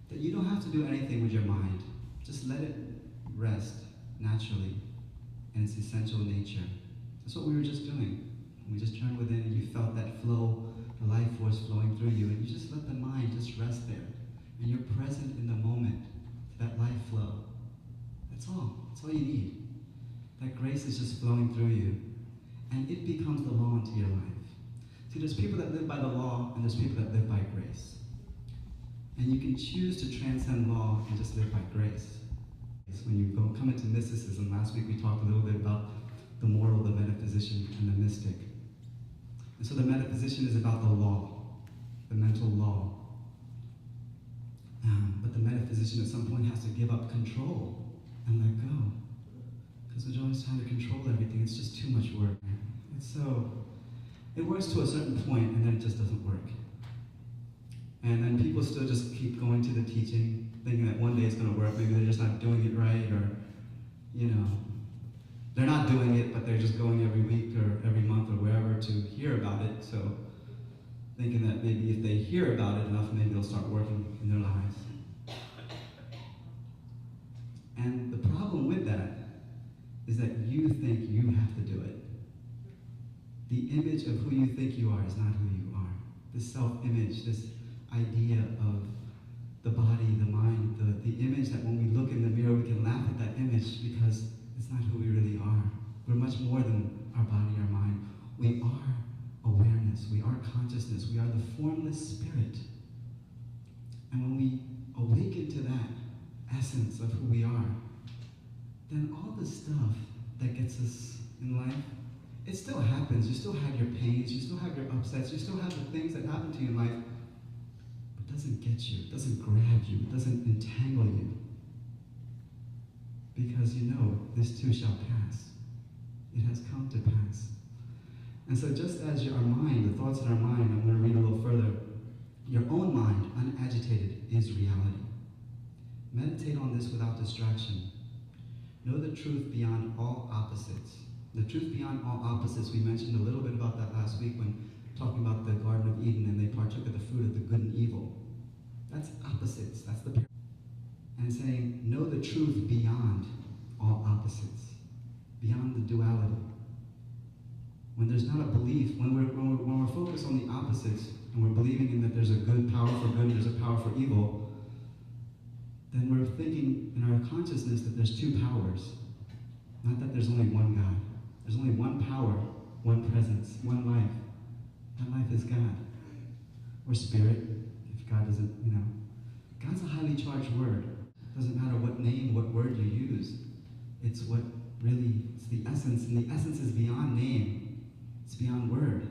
that you don't have to do anything with your mind. Just let it rest naturally in its essential nature. That's what we were just doing. We just turned within and you felt that flow, the life force flowing through you, and you just let the mind just rest there. And you're present in the moment, to that life flow. That's all you need. That grace is just flowing through you, and it becomes the law into your life. See, there's people that live by the law, and there's people that live by grace. And you can choose to transcend law and just live by grace. When you come into mysticism, last week we talked a little bit about the mortal, the metaphysician, and the mystic. And so the metaphysician is about the law, the mental law. But the metaphysician at some point has to give up control and let go. Because we're always trying to control everything. It's just too much work. It works to a certain point, and then it just doesn't work. And then people still just keep going to the teaching, thinking that one day it's going to work. Maybe they're just not doing it right, or, they're not doing it, but they're just going every week or every month or wherever to hear about it. So thinking that maybe if they hear about it enough, maybe it'll start working in their lives. And the problem with that is that you think you have to do it. The image of who you think you are is not who you are. This self-image, this idea of the body, the mind, the image that when we look in the mirror, we can laugh at that image because it's not who we really are. We're much more than our body, our mind. We are awareness. We are consciousness. We are the formless spirit. And when we awaken to that essence of who we are, then all the stuff that gets us in life, it still happens. You still have your pains. You still have your upsets. You still have the things that happen to you in life. But it doesn't get you. It doesn't grab you. It doesn't entangle you. Because you know this too shall pass. It has come to pass. And so just as our mind, the thoughts in our mind, I'm going to read a little further, your own mind, unagitated, is reality. Meditate on this without distraction. Know the truth beyond all opposites. The truth beyond all opposites, we mentioned a little bit about that last week when talking about the Garden of Eden and they partook of the fruit of the good and evil. That's opposites. That's the parallel. And saying, know the truth beyond all opposites, beyond the duality. When there's not a belief, when we're focused on the opposites and we're believing in that there's a good power for good and there's a power for evil, then we're thinking in our consciousness that there's two powers, not that there's only one God. There's only one power, one presence, one life. That life is God. Or spirit, if God doesn't, God's a highly charged word. It doesn't matter what name, what word you use. It's the essence, and the essence is beyond name. It's beyond word,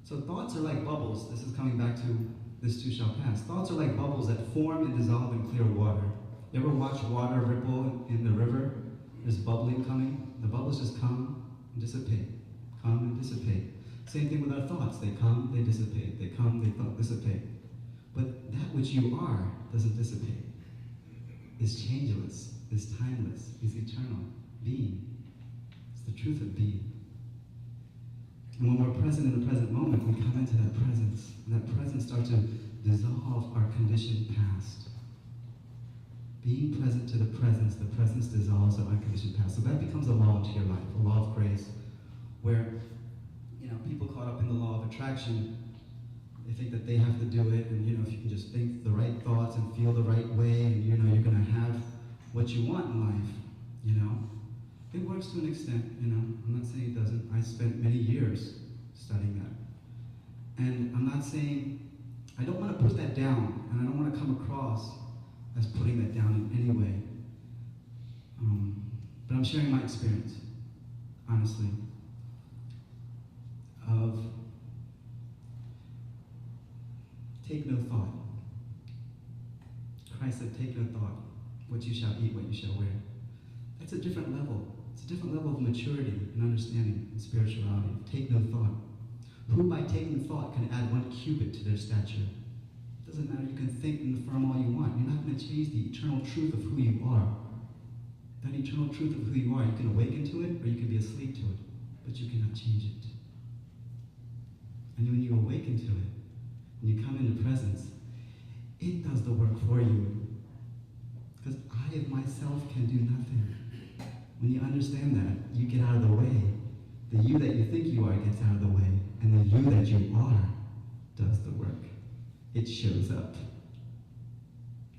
So thoughts are like bubbles. This is coming back to this too shall pass. Thoughts are like bubbles that form and dissolve in clear water. You ever watch water ripple in the river? There's bubbling coming. The bubbles just come and dissipate. Come and dissipate. Same thing with our thoughts. They come, they dissipate. They come, they dissipate. But that which you are doesn't dissipate. Is changeless, is timeless, is eternal. Being. It's the truth of being. And when we're present in the present moment, we come into that presence. And that presence starts to dissolve our conditioned past. Being present to the presence dissolves our unconditioned past. So that becomes a law into your life, a law of grace, where people caught up in the law of attraction, they think that they have to do it, and if you can just think the right thoughts and feel the right way, and you're going to have what you want in life, It works to an extent, I'm not saying it doesn't. I spent many years studying that. And I'm not saying, I don't want to put that down, and I don't want to come across as putting that down in any way. But I'm sharing my experience, honestly, of take no thought. Christ said, take no thought. What you shall eat, what you shall wear. That's a different level. It's a different level of maturity and understanding and spirituality. Take no thought. Who by taking thought can add 1 cubit to their stature? It doesn't matter, you can think and affirm all you want. You're not going to change the eternal truth of who you are. That eternal truth of who you are, you can awaken to it or you can be asleep to it, but you cannot change it. And when you awaken to it, when you come into presence, the work for you. Because I of myself can do nothing. When you understand that, you get out of the way. The you that you think you are gets out of the way. And the you that you are does the work. It shows up.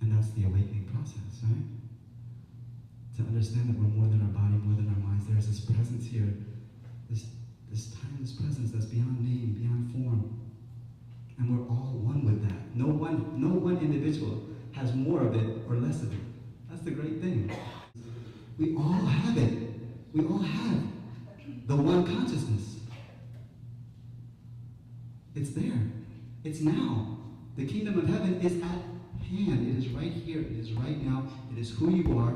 And that's the awakening process, right? To understand that we're more than our body, more than our minds. There's this presence here, this timeless presence that's beyond name, beyond form. And we're all one with that. No one individual has more of it or less of it. That's the great thing. We all have it. We all have the one consciousness. It's there. It's now. The kingdom of heaven is at hand. It is right here. It is right now. It is who you are.